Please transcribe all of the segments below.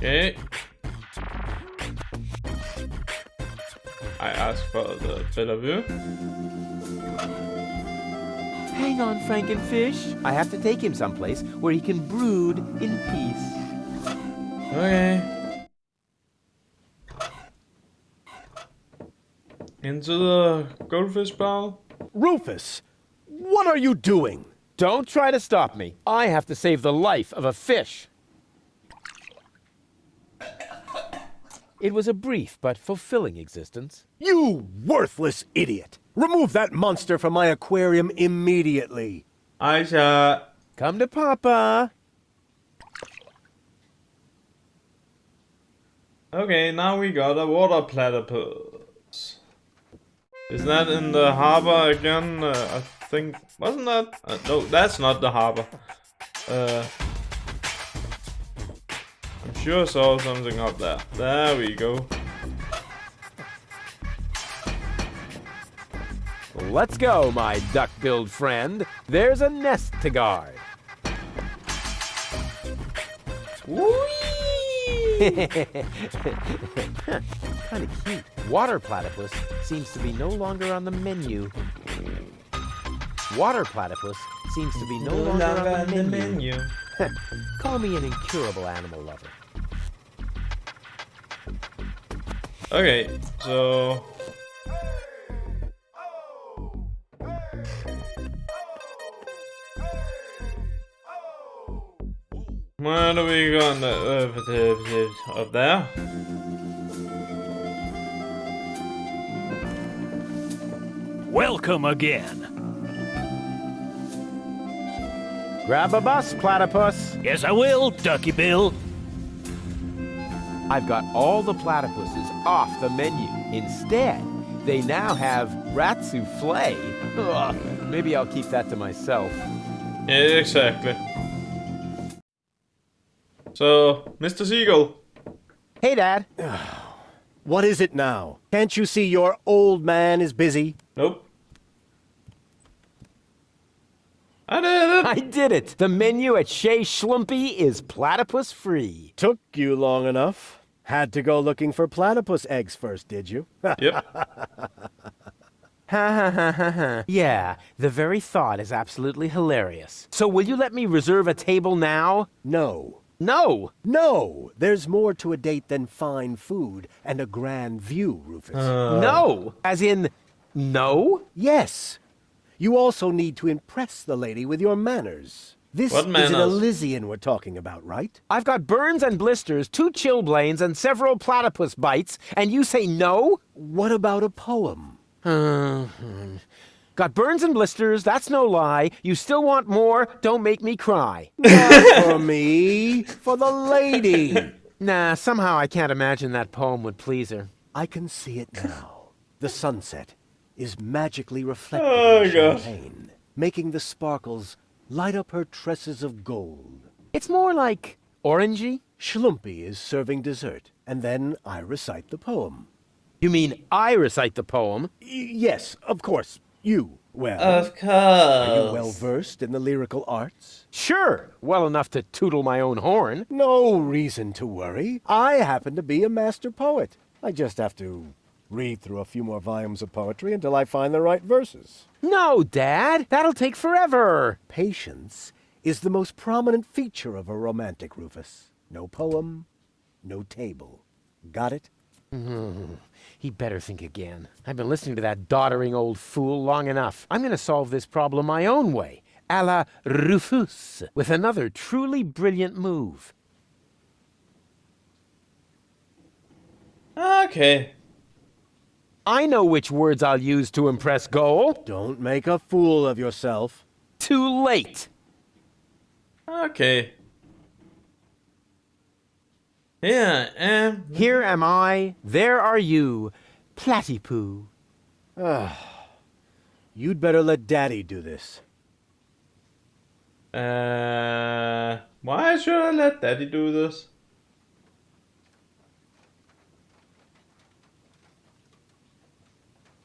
Okay. I asked for the better view. Hang on, Frankenfish. I have to take him someplace where he can brood in peace. Okay. Into the goldfish bowl. Rufus, what are you doing? Don't try to stop me. I have to save the life of a fish. It was a brief but fulfilling existence. You worthless idiot! Remove that monster from my aquarium immediately! Aisha. Come to Papa. Okay, now we got a water platypus. Is that in the harbor again? I think... Wasn't that? No, that's not the harbor. I'm sure I saw something up there. There we go. Let's go, my duck-billed friend. There's a nest to guard. Kind of cute. Water platypus seems to be no longer on the menu. Water platypus seems to be no longer on the menu. Call me an incurable animal lover. Okay, so... Where do we go on the, up there? Welcome again. Grab a bus, platypus. Yes, I will, Ducky Bill. I've got all the platypuses off the menu. Instead, they now have rat souffle. Ugh, maybe I'll keep that to myself. Yeah, exactly. So, Mr. Seagull. Hey, Dad. What is it now? Can't you see your old man is busy? Nope. I did it! I did it! The menu at Shea Schlumpy is platypus free. Took you long enough. Had to go looking for platypus eggs first, did you? Yep. Yeah, the very thought is absolutely hilarious. So will you let me reserve a table now? No. No! No! There's more to a date than fine food and a grand view, Rufus. No! As in, no? Yes. You also need to impress the lady with your manners. This What is manners? an Elysian we're talking about, right? I've got burns and blisters, 2 chilblains, and several platypus bites, and you say no? What about a poem? Got burns and blisters, that's no lie. You still want more, don't make me cry. Not for me, for the lady. Nah, somehow I can't imagine that poem would please her. I can see it now. The sunset is magically reflected Oh, in the gosh. champagne, making the sparkles light up her tresses of gold. It's more like orangey. Schlumpy is serving dessert, and then I recite the poem. You mean I recite the poem? Yes, of course, you. Well, Of course. are you well versed in the lyrical arts? Sure, well enough to tootle my own horn. No reason to worry. I happen to be a master poet. I just have to read through a few more volumes of poetry until I find the right verses. No, Dad, that'll take forever. Patience is the most prominent feature of a romantic, Rufus. No poem, no table. Got it? He better think again. I've been listening to that doddering old fool long enough. I'm going to solve this problem my own way, a la Rufus, with another truly brilliant move. Okay. I know which words I'll use to impress Goal. Don't make a fool of yourself. Too late. Okay. Here I am. Here am I, there are you, Platypoo. You'd better let Daddy do this. Why should I let Daddy do this?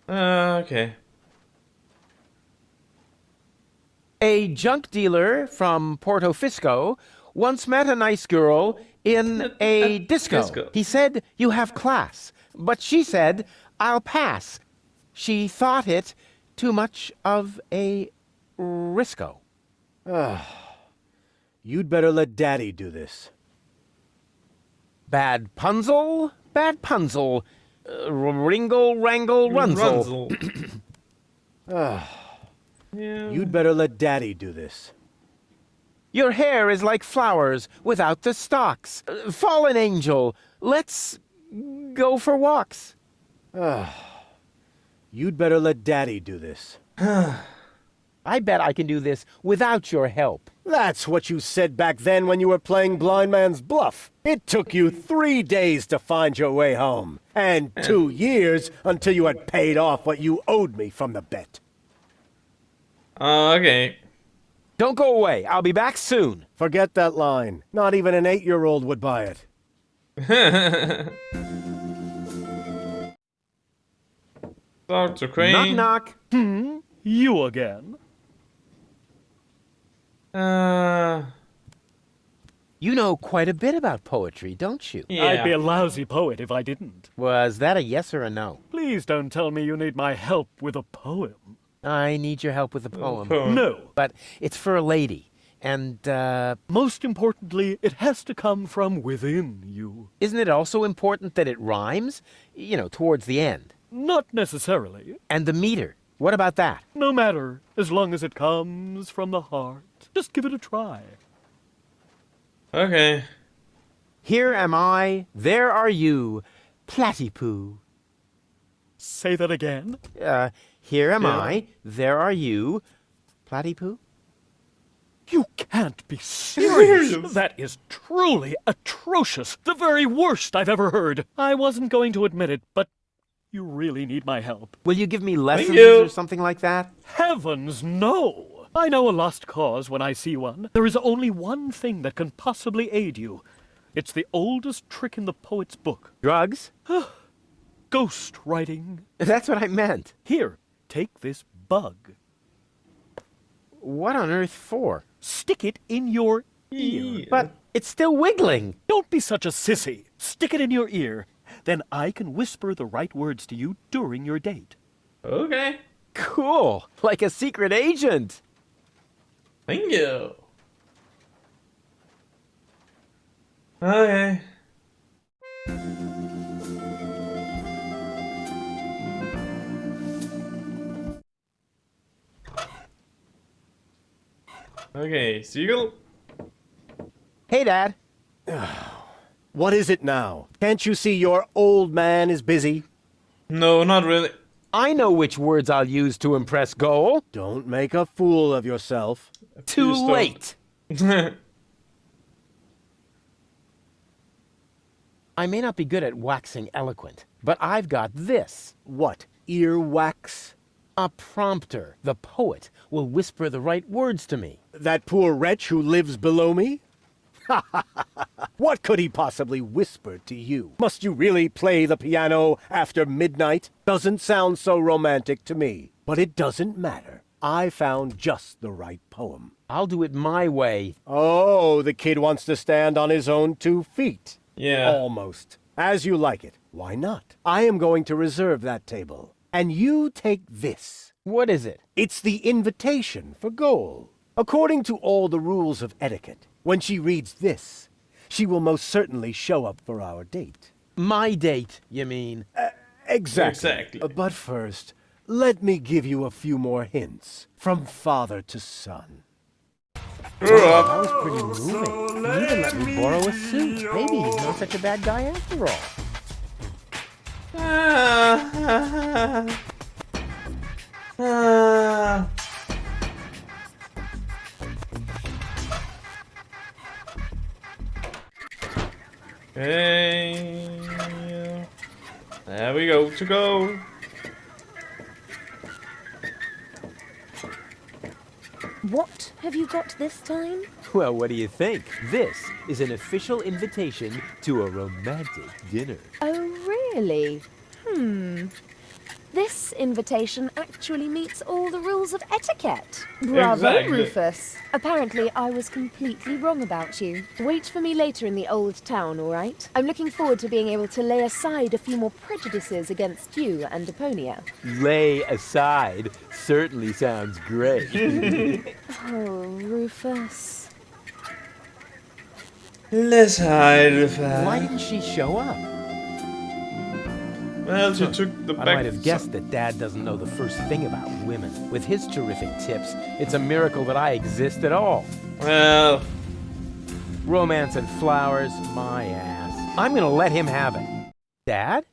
Okay. A junk dealer from Porto Fisco once met a nice girl in a disco. He said, you have class. But she said, I'll pass. She thought it too much of a risco. You'd better let Daddy do this. Bad punzel, bad punzel. Ringle, wrangle, runzel. Yeah. You'd better let Daddy do this. Your hair is like flowers without the stalks. Fallen angel, let's go for walks. You'd better let Daddy do this. I bet I can do this without your help. That's what you said back then when you were playing blind man's bluff. It took you 3 days to find your way home, and 2 years until you had paid off what you owed me from the bet. Okay. Don't go away. I'll be back soon. Forget that line. Not even an 8-year-old would buy it. Dr. Crane. Knock, knock. You again? You know quite a bit about poetry, don't you? Yeah. I'd be a lousy poet if I didn't. Was that a yes or a no? Please don't tell me you need my help with a poem. I need your help with a poem. No. But it's for a lady. And, Most importantly, it has to come from within you. isn't it also important that it rhymes? You know, towards the end. Not necessarily. And the meter. What about that? No matter, as long as it comes from the heart. Just give it a try. Okay. Here am I, there are you, Platypoo. Say that again. Here am Yeah. I, there are you, Platypoo. You can't be serious. Serious? That is truly atrocious. The very worst I've ever heard. I wasn't going to admit it, but you really need my help. Will you give me lessons you. or something like that? Heavens, no! I know a lost cause when I see one. There is only one thing that can possibly aid you. It's the oldest trick in the poet's book. Drugs? Ghost writing. That's what I meant. Here, take this bug. What on earth for? Stick it in your ear. But it's still wiggling. Don't be such a sissy. Stick it in your ear. Then I can whisper the right words to you during your date. Okay. Cool. Like a secret agent. Thank you. Okay. Okay, Seagull. Hey, Dad. What is it now? Can't you see your old man is busy? No, not really. I know which words I'll use to impress Goal. Don't make a fool of yourself. Too Please don't. late. I may not be good at waxing eloquent, but I've got this. What, earwax? A prompter. The poet will whisper the right words to me. That poor wretch who lives below me? What could he possibly whisper to you? Must you really play the piano after midnight? Doesn't sound so romantic to me. But it doesn't matter. I found just the right poem. I'll do it my way. Oh, the kid wants to stand on his own 2 feet. Yeah. Almost. As you like it. Why not? I am going to reserve that table. And you take this. What is it? It's the invitation for Goal. According to all the rules of etiquette, when she reads this, she will most certainly show up for our date. My date, you mean? Exactly. But first, let me give you a few more hints from father to son. That was pretty moving. He even let me borrow a suit. Maybe he's not such a bad guy after all. Okay. There we go to go. What have you got this time? Well, what do you think? This is an official invitation to a romantic dinner. Oh, really? This invitation actually meets all the rules of etiquette. Bravo, Exactly. Rufus. Apparently, I was completely wrong about you. Wait for me later in the old town, all right? I'm looking forward to being able to lay aside a few more prejudices against you and Deponia. Lay aside certainly sounds great. Oh, Rufus. Let's hide. Why didn't she show up? Well, she took the I back. might have guessed that Dad doesn't know the first thing about women. With his terrific tips, it's a miracle that I exist at all. Well, Romance and flowers, my ass. I'm gonna let him have it. Dad?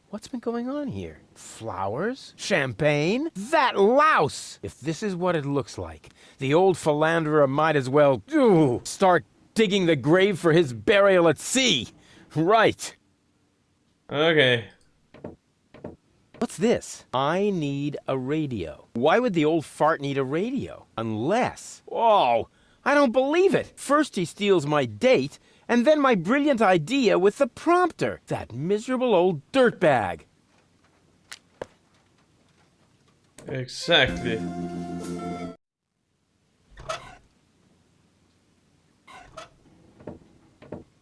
What's been going on here? Flowers? Champagne? That louse! If this is what it looks like, the old philanderer might as well start digging the grave for his burial at sea. Right. okay. What's this? I need a radio. Why would the old fart need a radio? Unless... Whoa! I don't believe it! First he steals my date, and then my brilliant idea with the prompter. That miserable old dirtbag. Exactly.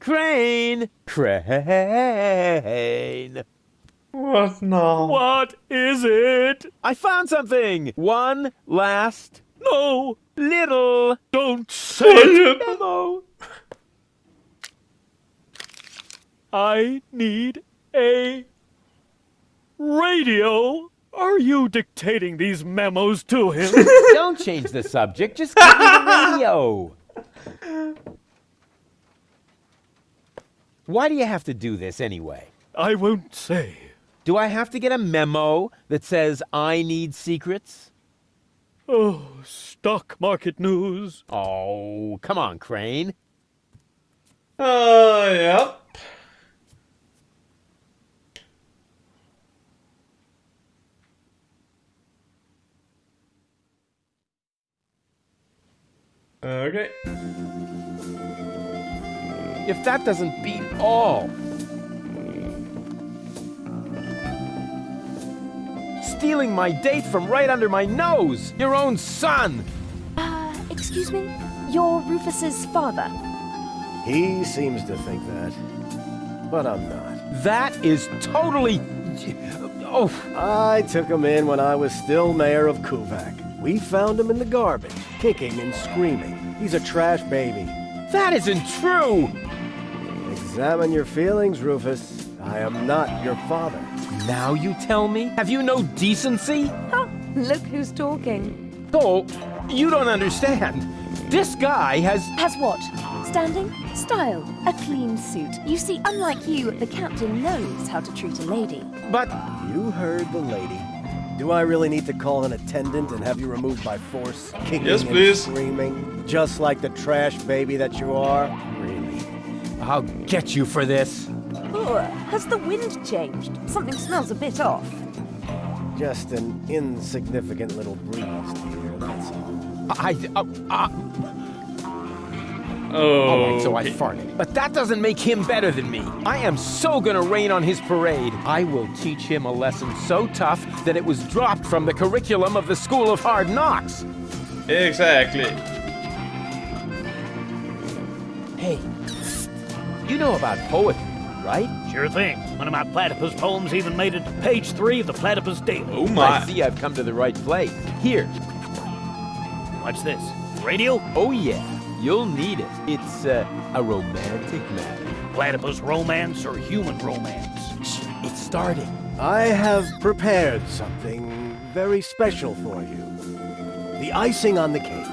Crane! Crane! What now? What is it? I found something! One last No, little don't say it. memo. I need a radio. Are you dictating these memos to him? Don't change the subject, just give me the radio. Why do you have to do this anyway? I won't say. Do I have to get a memo that says I need secrets? Oh, stock market news. Oh, come on, Crane. Yep. Okay. If that doesn't beat all. Stealing my date from right under my nose! Your own son! Excuse me? You're Rufus's father. He seems to think that, but I'm not. That is totally... Oh, I took him in when I was still mayor of Kuvak. We found him in the garbage, kicking and screaming. He's a trash baby. that isn't true! Examine your feelings, Rufus. I am not your father. Now you tell me? Have you no decency? Oh, look who's talking. Oh, you don't understand. This guy has... Has what? Standing? Style? A clean suit. You see, unlike you, the captain knows how to treat a lady. But... You heard the lady. Do I really need to call an attendant and have you removed by force? Kicking Yes, and please. screaming? Just like the trash baby that you are? Really? I'll get you for this. Oh, has the wind changed? Something smells a bit off. Just an insignificant little breeze, dear, that's all. Oh. So I farted. But that doesn't make him better than me. I am so gonna rain on his parade. I will teach him a lesson so tough that it was dropped from the curriculum of the School of Hard Knocks. Exactly. Hey, you know about poetry, right? Sure thing. One of my platypus poems even made it to page 3 of the Platypus Daily. Oh I my. see I've come to the right place. Here. What's this? Radio? Oh yeah, you'll need it. It's a romantic matter. Platypus romance or human romance? Shh, it's starting. I have prepared something very special for you. The icing on the cake.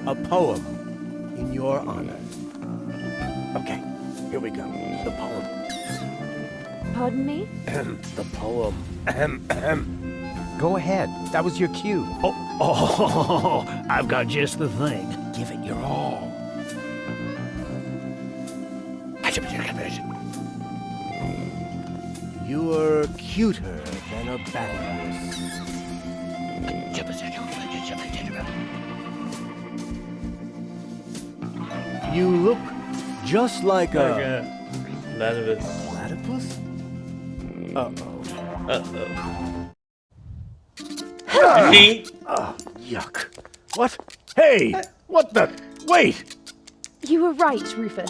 A poem in your honor. Okay, here we go. The poem. Pardon me? The poem. Go ahead. That was your cue. Oh, I've got just the thing. Give it your all. You're cuter than a bathhouse. You look just like a Platypus. platypus? Yuck. What? Hey! What the? Wait! You were right, Rufus.